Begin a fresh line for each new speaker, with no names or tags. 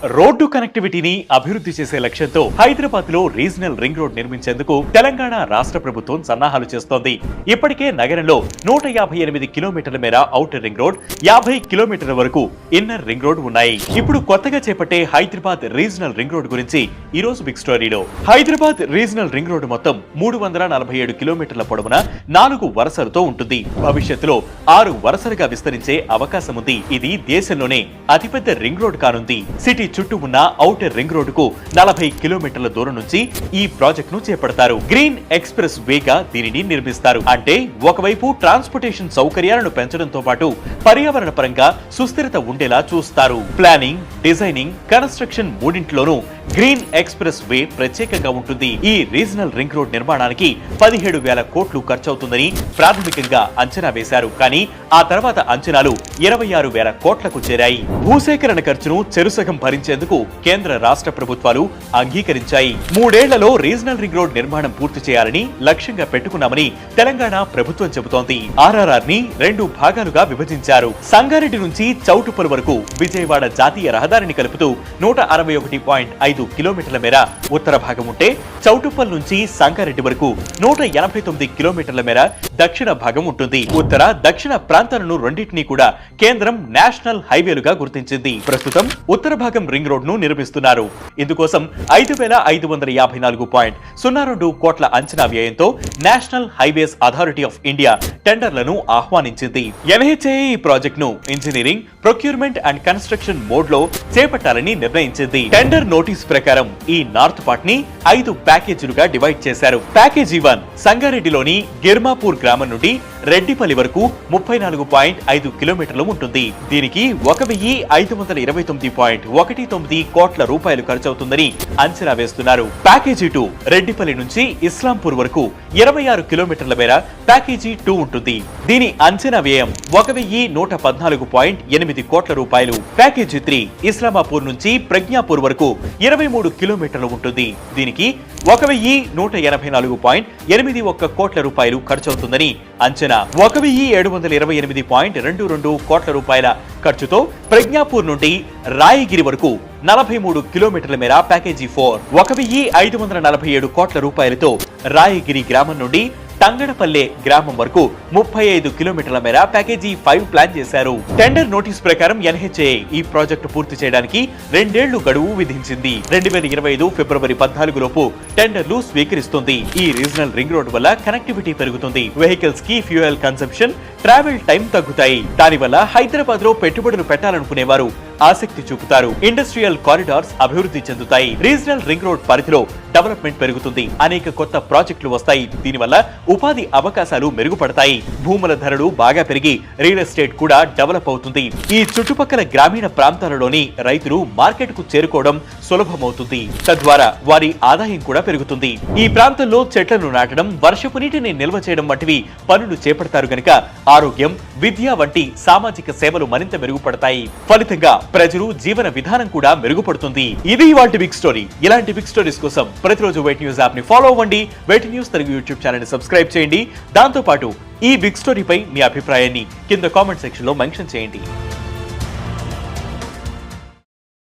Road కనెక్టివిటీని అభివృద్ధి చేసే లక్ష్యంతో హైదరాబాద్ లో రీజనల్ రింగ్ రోడ్ నిర్మించేందుకు తెలంగాణ రాష్ట్ర ప్రభుత్వం సన్నాహాలు చేస్తోంది. ఇప్పటికే నగరంలో 158 కిలోమీటర్ల మేర ఔటర్ రింగ్ రోడ్, 50 కిలోమీటర్ల వరకు ఇన్నర్ రింగ్ రోడ్ ఉన్నాయి. ఇప్పుడు కొత్తగా చేపట్టే హైదరాబాద్ రీజనల్ రింగ్ రోడ్ గురించి ఈ రోజు బిగ్ స్టోరీలో. హైదరాబాద్ రీజనల్ రింగ్ రోడ్ మొత్తం 347 కిలోమీటర్ల పొడవున 4 వరుసలతో ఉంటుంది. భవిష్యత్తులో 6 వరుసలుగా విస్తరించే అవకాశం ఉంది. ఇది దేశంలోనే అతిపెద్ద రింగ్ రోడ్ కానుంది. సిటీ చుట్టూ ఉన్న ఔటర్ రింగ్ రోడ్డుకు 40 కిలోమీటర్ల దూరం నుంచి ఈ ప్రాజెక్ట్ ను చేపడతారు. గ్రీన్ ఎక్స్ప్రెస్ వేగా దీనిని నిర్మిస్తారు. అంటే ఒకవైపు ట్రాన్స్పోర్టేషన్ సౌకర్యాలను పెంచడంతో పాటు పర్యావరణ పరంగా సుస్థిరత ఉండేలా చూస్తారు. ప్లానింగ్, డిజైనింగ్, కన్స్ట్రక్షన్ మూడింట్లోనూ గ్రీన్ ఎక్స్ప్రెస్ వే ప్రత్యేకంగా ఉంటుంది. ఈ రీజనల్ రింగ్ రోడ్ నిర్మాణానికి 17,000 కోట్లు ఖర్చవుతుందని ప్రాథమికంగా అంచనా వేశారు. కానీ ఆ తర్వాత అంచనాలు 26,000 కోట్లకు చేరాయి. భూసేకరణ ఖర్చును చెరుసగం భరించేందుకు కేంద్ర రాష్ట్ర ప్రభుత్వాలు అంగీకరించాయి. 3 ఏళ్లలో రీజనల్ రింగ్ రోడ్ నిర్మాణం పూర్తి చేయాలని లక్ష్యంగా పెట్టుకున్నామని తెలంగాణ ప్రభుత్వం చెబుతోంది. RRR ని 2 భాగాలుగా విభజించారు. సంగారెడ్డి నుంచి చౌటుప్పల్ వరకు విజయవాడ జాతీయ రహదారిని కలుపుతూ 161.5 కిలోమీటర్ల మేర ఉత్తర భాగం ఉంటే, చౌటుప్పల్ నుంచి సంగారెడ్డి వరకు 189 కిలోమీటర్ల మేర దక్షిణ భాగం ఉంటుంది. ఉత్తర, దక్షిణ ప్రాంతాలను రెండింటినీ కూడా కేంద్రం నేషనల్ హైవేలుగా గుర్తించింది. ప్రస్తుతం ఉత్తర భాగం రింగ్ రోడ్ ను నిర్మిస్తున్నారు. ఇందుకోసం 5,554.02 కోట్ల అంచనా వ్యయంతో national highways authority of India టెండర్లను ఆహ్వానించింది. NHAI ఈ ప్రాజెక్ట్ ను engineering, procurement and construction mode లో చేపట్టాలని నిర్ణయించింది. టెండర్ నోటీస్ ప్రకారం ఈ నార్త్ పార్ట్ ని 5 ప్యాకేజీలుగా డివైడ్ చేశారు. ప్యాకేజీ 1 సంగారెడ్డిలోని గిర్మాపూర్ గ్రామం నుండి రెడ్డిపల్లి వరకు 34.5 కిలోమీటర్లు ఉంటుంది. దీనికి 1,529.19 కోట్ల రూపాయలు ఖర్చవుతుందని అంచనా వేస్తున్నారు. ప్యాకేజీ 2 రెడ్డిపల్లి నుంచి ఇస్లాంపూర్ వరకు 26 కిలోమీటర్ల మేర ప్యాకేజీ 2 ఉంటుంది. దీని అంచనా వ్యయం 1,114.8 కోట్ల రూపాయలు. ప్యాకేజీ 3 ఇస్లామాపూర్ నుంచి ప్రజ్ఞాపూర్ వరకు 23 కిలోమీటర్లు ఉంటుంది. దీనికి 1,184.81 కోట్ల రూపాయలు ఖర్చవుతుందని అంచనా. 1,728.22 కోట్ల రూపాయల ఖర్చుతో ప్రజ్ఞాపూర్ నుండి రాయగిరి వరకు 43 కిలోమీటర్ల మేర ప్యాకేజీ 4, 1,547 కోట్ల రూపాయలతో రాయగిరి గ్రామం నుండి తంగడపల్లె గ్రామం వరకు 35 కిలోమీటర్ల మేర ప్యాకేజీ 5 ప్లాన్ చేశారు. టెండర్ నోటీస్ ప్రకారం NHAI ఈ ప్రాజెక్టు పూర్తి చేయడానికి 2 ఏళ్లు గడువు విధించింది. 2025 ఫిబ్రవరి 14 లోపు టెండర్లు స్వీకరిస్తుంది. ఈ రీజనల్ రింగ్ రోడ్ వల్ల కనెక్టివిటీ పెరుగుతుంది. వెహికల్స్ కి ఫ్యూయల్ కన్సంప్షన్, ట్రావెల్ టైం తగ్గుతాయి. దానివల్ల హైదరాబాద్ లో పెట్టుబడులు పెట్టాలనుకునేవారు ఆసక్తి చూపుతారు. ఇండస్ట్రియల్ కారిడార్స్ అభివృద్ధి చెందుతాయి. రీజనల్ రింగ్ రోడ్ పరిధిలో డెవలప్మెంట్ పెరుగుతుంది. అనేక కొత్త ప్రాజెక్టులు వస్తాయి. దీనివల్ల ఉపాధి అవకాశాలు మెరుగుపడతాయి. భూముల ధరలు బాగా పెరిగి రియల్ ఎస్టేట్ కూడా డెవలప్ అవుతుంది. ఈ చుట్టుపక్కల గ్రామీణ ప్రాంతాలలోని రైతులు మార్కెట్ కు చేరుకోవడం సులభమవుతుంది. తద్వారా వారి ఆదాయం కూడా పెరుగుతుంది. ఈ ప్రాంతంలో చెట్లను నాటడం, వర్షపు నీటిని నిల్వ చేయడం వంటివి పనులు చేపడతారు గనుక ఆరోగ్యం, విద్య వంటి సామాజిక సేవలు మరింత మెరుగుపడతాయి. ఫలితంగా ప్రజలు జీవన విధానం కూడా మెరుగుపడుతుంది. ఇది ఇవాల్టి బిగ్ స్టోరీ. ఇలాంటి బిగ్ స్టోరీస్ కోసం ప్రతిరోజు వెయిట్ న్యూస్ యాప్ ని ఫాలో అవ్వండి. Way2News Telugu YouTube channel ని సబ్స్క్రైబ్ చేయండి. దాంతో పాటు ఈ బిగ్ స్టోరీపై మీ అభిప్రాయాన్ని కింద కామెంట్ సెక్షన్ లో మెన్షన్ చేయండి.